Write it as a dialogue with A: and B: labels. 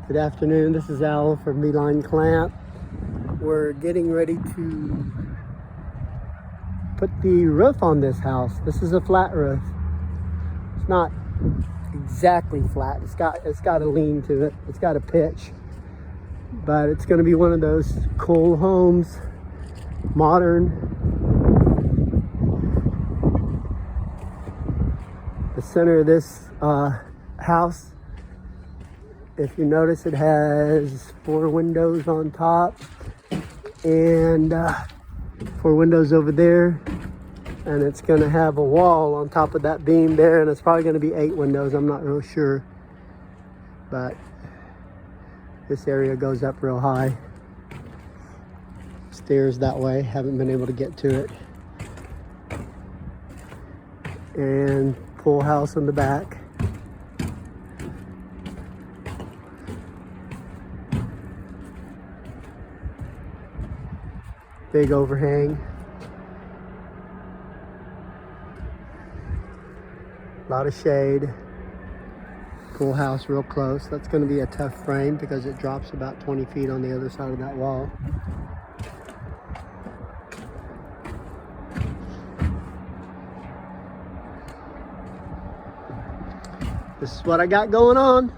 A: Good afternoon, this is Al from V-Line Clamp. We're getting ready to put the roof on this house. This is a flat roof. It's not exactly flat. It's got a lean to it. It's got a pitch. But it's going to be one of those cool homes, modern. The center of this house, if you notice, it has 4 windows on top and 4 windows over there, and it's going to have a wall on top of that beam there, and it's probably going to be 8 windows. I'm not real sure, but this area goes up real high. Stairs that way, haven't been able to get to it, and pool house in the back. Big overhang. A lot of shade. Pool house real close. That's going to be a tough frame because it drops about 20 feet on the other side of that wall. This is what I got going on.